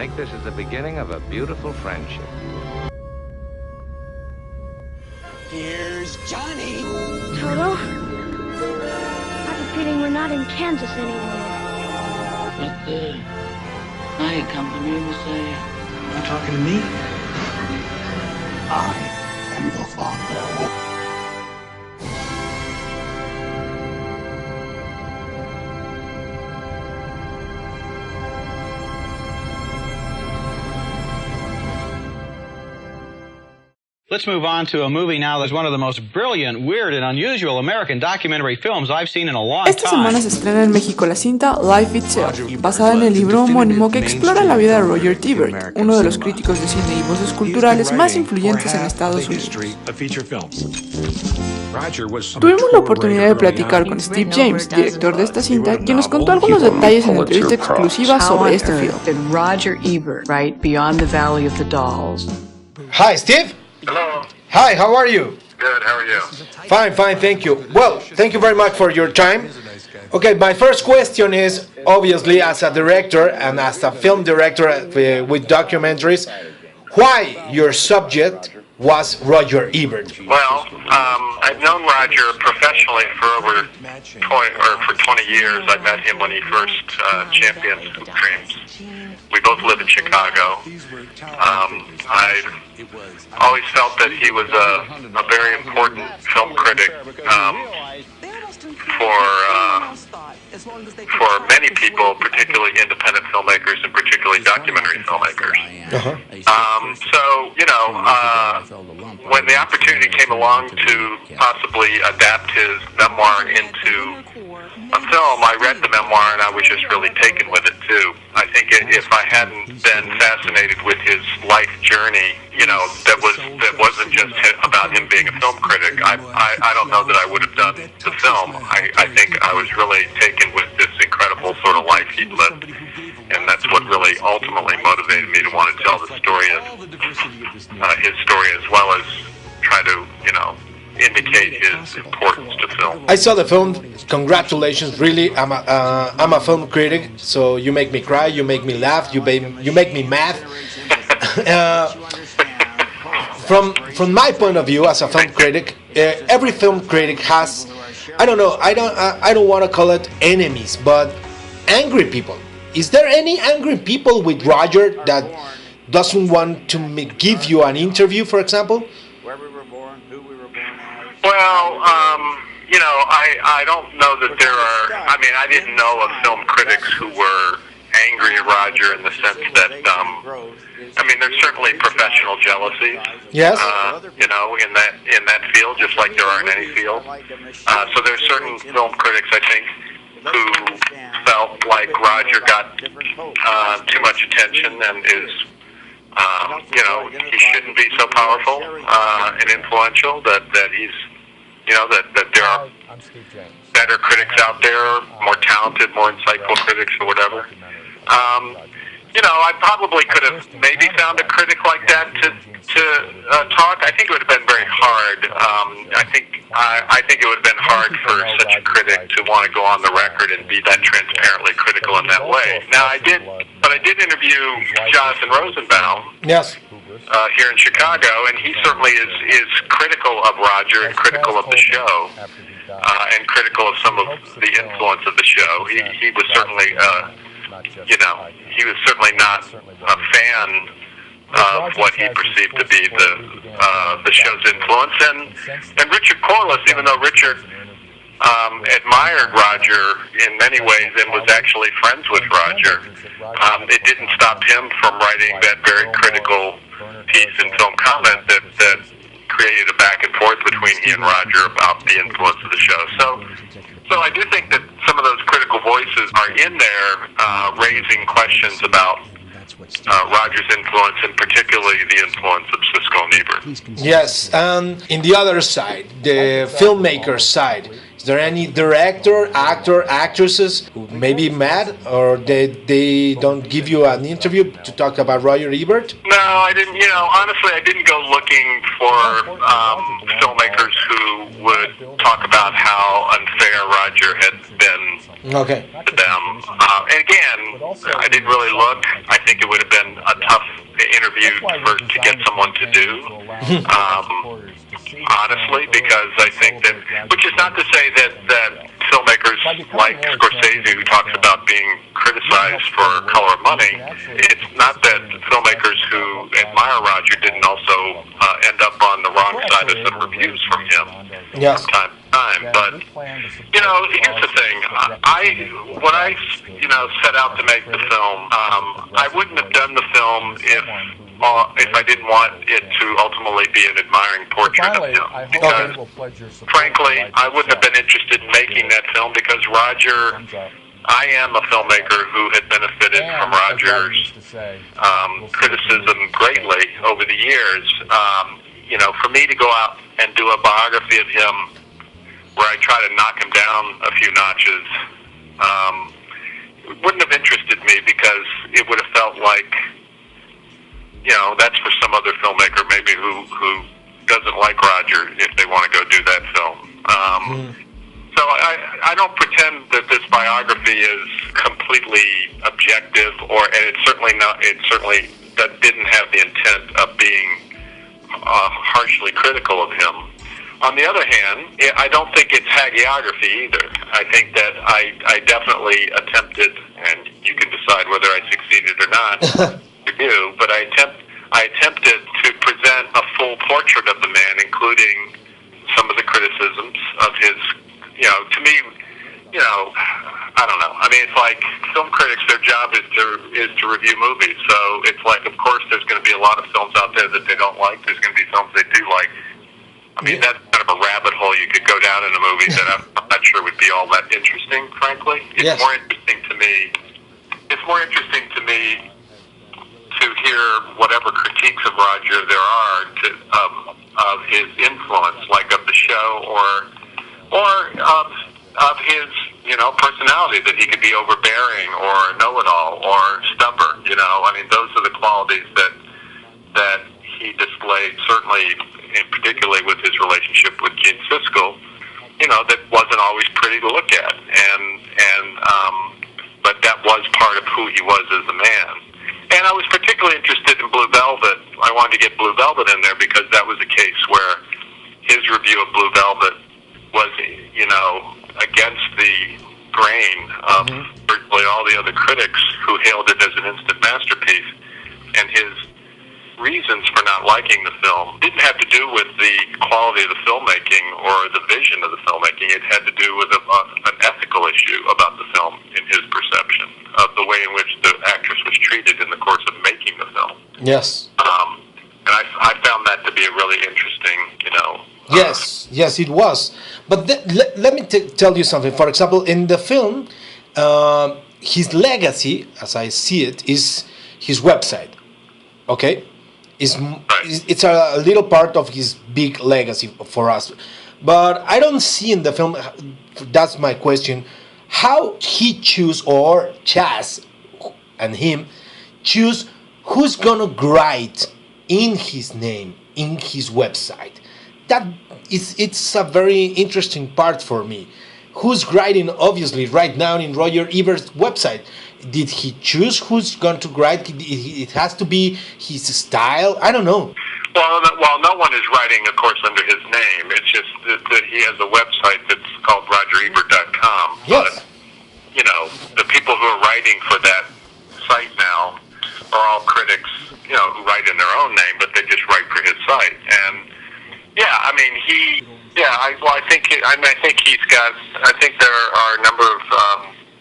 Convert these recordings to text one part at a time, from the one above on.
think this is the beginning of a beautiful friendship. Here's Johnny. Toto, I have a feeling we're not in Kansas anymore. But now you come to me and say, You talking to me? I am your father. Let's move on to a movie now that's one of the most brilliant, weird, and unusual American documentary films I've seen in a long time. Esta semana se estrena en México la cinta Life Itself, basada en el libro homónimo que explora la vida de Roger Ebert, uno de los críticos de cine y voces culturales más influyentes en Estados Unidos. Tuvimos la oportunidad de platicar con Steve James, director de esta cinta, quien nos contó algunos detalles en la entrevista exclusiva sobre este film. Roger Ebert, right beyond the Valley of the Dolls. Hi, Steve. Hello. Hi, how are you? Good, how are you? Fine, thank you. Well, thank you very much for your time. Okay, my first question is, obviously, as a director and as a film director with documentaries, why your subject was Roger Ebert? Well, I've known Roger professionally for for 20 years. I met him when he first championed Hoop Dreams. We both live in Chicago. I always felt that he was a very important film critic for many people, particularly independent filmmakers and particularly documentary filmmakers. So, you know, when the opportunity came along to possibly adapt his memoir into a film, I read the memoir and I was just really taken with it too. I think if I hadn't been fascinated with his life journey, you know, that wasn't just about him being a film critic, I don't know that I would have done the film. I think I was really taken with this incredible sort of life he'd lived, and that's what really ultimately motivated me to want to tell the story of his story, as well as try to, you know, indicate his importance to film. I saw the film. Congratulations, really. I'm a film critic, so you make me cry, you make me laugh, you make me mad. From my point of view as a film critic, every film critic has, I don't know, I don't want to call it enemies, but angry people. Is there any angry people with Roger that doesn't want to give you an interview, for example? Well, you know, I don't know that there are, I mean, I didn't know of film critics who were angry at Roger in the sense that, I mean, there's certainly professional jealousies. Yes. You know, in that field, just like there are in any field. So there's certain film critics, I think, who felt like Roger got too much attention and is, you know, he shouldn't be so powerful and influential, that he's, you know, that there are better critics out there, more talented, more insightful critics or whatever. You know, I probably could have maybe found a critic like that to talk. I think it would have been very hard. I think it would have been hard for such a critic to want to go on the record and be that transparently critical in that way. Now, I did interview Jonathan Rosenbaum. Yes. Here in Chicago, and he certainly is critical of Roger and critical of the show, and critical of some of the influence of the show. He was certainly, you know, he was certainly not a fan of what he perceived to be the show's influence. And Richard Corliss, even though Richard admired Roger in many ways and was actually friends with Roger, it didn't stop him from writing that very critical piece in Film Comment that created a back and forth between he and Roger about the influence of the show. So I do think that some of those critical voices are in there raising questions about Roger's influence, and particularly the influence of Siskel and Ebert. Yes, and in the other side, the filmmaker side, is there any director, actor, actresses who may be mad or they don't give you an interview to talk about Roger Ebert? No, I didn't. You know, honestly, I didn't go looking for filmmakers who would talk about how unfair Roger had been Okay. to them. And again, I didn't really look. I think it would have been a tough interview to get someone to do. Honestly, because I think that, which is not to say that filmmakers like Scorsese, who talks about being criticized for color of money, it's not that filmmakers who admire Roger didn't also end up on the wrong side of some reviews from him Yes. from time to time. But, you know, here's the thing. When I set out to make the film, I wouldn't have done the film if I didn't want it to ultimately be an admiring portrait of him. Because, frankly, I wouldn't have been interested in making that film because Roger, I am a filmmaker who had benefited from Roger's criticism greatly over the years. You know, for me to go out and do a biography of him where I try to knock him down a few notches wouldn't have interested me because it would have felt like, you know, that's for some other filmmaker maybe who doesn't like Roger if they want to go do that film. So I don't pretend that this biography is completely objective, and it's certainly not. It certainly didn't have the intent of being harshly critical of him. On the other hand, I don't think it's hagiography either. I think that I definitely attempted, and you can decide whether I succeeded or not. You do, but I attempted to present a full portrait of the man, including some of the criticisms of his. You know, to me, you know, I don't know. I mean, it's like film critics; their job is to review movies. So it's like, of course, there's going to be a lot of films out there that they don't like. There's going to be films they do like. I mean, that's kind of a rabbit hole you could go down in a movie that I'm not sure would be all that interesting. Frankly, it's more interesting to me. It's more interesting to me to hear whatever critiques of Roger there are of his influence, like of the show, or of his, you know, personality, that he could be overbearing or know-it-all or stubborn. You know, I mean, those are the qualities that he displayed, certainly, and particularly with his relationship with Gene Siskel. You know, that wasn't always pretty to look at, but that was part of who he was as a man. And I was particularly interested in Blue Velvet. I wanted to get Blue Velvet in there because that was a case where his review of Blue Velvet was, you know, against the grain of virtually all the other critics who hailed it as an instant masterpiece. And his reasons for not liking the film didn't have to do with the quality of the filmmaking or the vision of the filmmaking. It had to do with an ethical issue about the film, in his perception, of the way in which the actress was treated in the course of making the film. Yes. And I found that to be a really interesting, you know... Yes, it was. But let me tell you something. For example, in the film, his legacy, as I see it, is his website. Okay? It's a little part of his big legacy for us. But I don't see in the film, that's my question, how he choose, or Chaz and him choose who's gonna write in his name, in his website. It's a very interesting part for me. Who's writing, obviously, right now in Roger Ebert's website? Did he choose who's going to write? It has to be his style? I don't know. Well, no one is writing, of course, under his name. It's just that he has a website that's called RogerEbert.com. Yes. But, you know, the people who are writing for that site now are all critics, you know, who write in their own name, but they just write for his site. And, yeah, I mean, I think there are a number of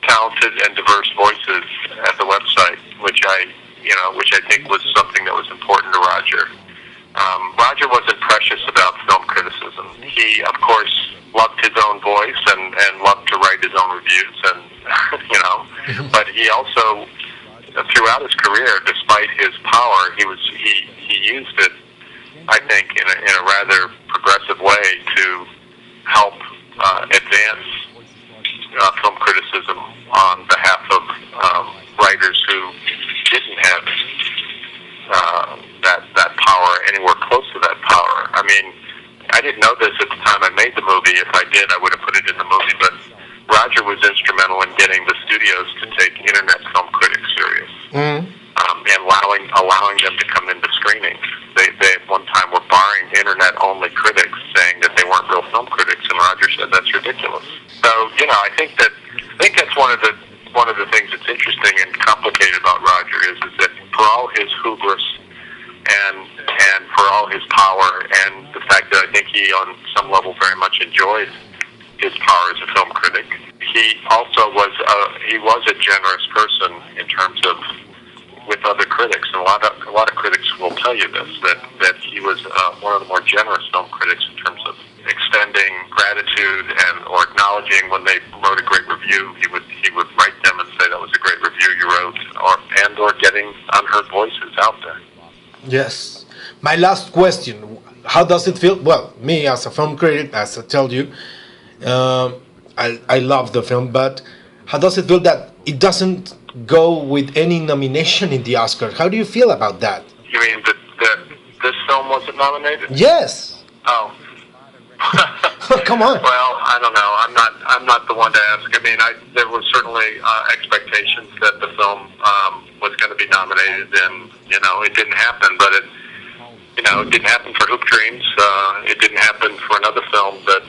talented and diverse voices at the website, which I think was something that was important to Roger. Roger wasn't precious about film criticism. He, of course, loved his own voice and loved to write his own reviews, and you know. But he also, throughout his career, despite his power, he used it, I think, in a rather progressive way to help advance film criticism on behalf of writers who didn't have that power, anywhere close to that power. I mean, I didn't know this at the time I made the movie. If I did, I would have put it in the movie. But Roger was instrumental in getting the studios to take internet film critics serious, and allowing them to come into screenings. They at one time were barring internet-only critics, saying that they weren't real film critics, and Roger said that's ridiculous. So, I think that's one of the things that's interesting and complicated about Roger is that for all his hubris and for all his power, and the fact that I think he on some level very much enjoyed his power as a film critic, he also was a generous person in terms of with other critics, and a lot of critics will tell you this, that he was one of the more generous film critics in terms of extending gratitude or acknowledging when they wrote a great review. He would write them and say that was a great review you wrote, or getting unheard voices out there. Yes. My last question: how does it feel? Well, me as a film critic, as I told you, I love the film, but how does it feel that it doesn't go with any nomination in the Oscar? How do you feel about that? You mean that this film wasn't nominated? Yes. Oh. Come on. Well, I don't know. I'm not the one to ask. I mean, there were certainly expectations that the film was going to be nominated, and it didn't happen. But it didn't happen for Hoop Dreams. It didn't happen for another film that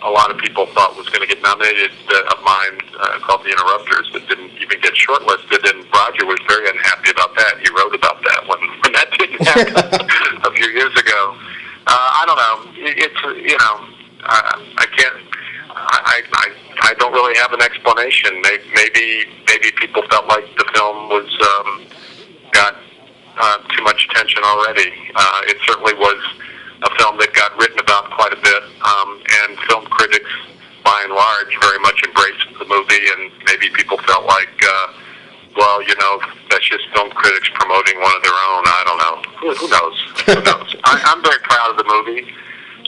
a lot of people thought was going to get nominated of mine called The Interrupters that didn't even get shortlisted, and Roger was very unhappy about that. He wrote about that when that didn't happen a few years ago. I don't know. It's I can't. I don't really have an explanation. Maybe people felt like the film was got too much attention already. It certainly was a film that got written about quite a bit, and film critics, by and large, very much embraced the movie, and maybe people felt like, that's just film critics promoting one of their own. I don't know. Who knows? Who knows? I'm very proud of the movie.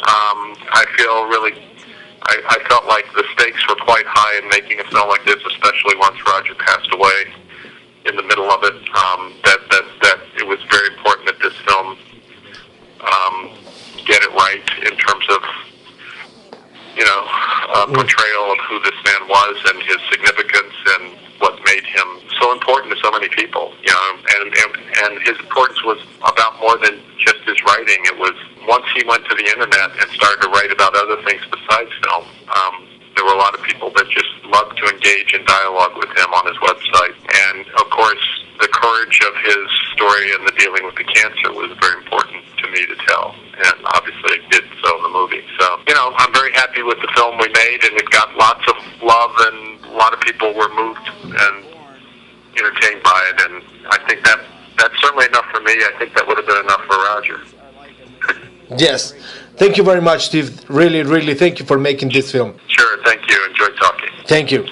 I felt like the stakes were quite high in making a film like this, especially once Roger passed away in the middle of it, that it was very important that this film get it right in terms of portrayal of who this man was and his significance and what made him so important to so many people. And his importance was about more than just his writing. It was once he went to the internet and started to write about other things besides film. There were a lot of people that just loved to engage in dialogue with him on his website. And of course, the courage of his story and the dealing with the cancer was very important to me to tell. And obviously it did so in the movie. So, I'm very happy with the film we made, and it got lots of love, and a lot of people were moved and entertained by it. And I think that's certainly enough for me. I think that would have been enough for Roger. Yes. Thank you very much, Steve. Really, really thank you for making this film. Sure, thank you. Enjoyed talking. Thank you.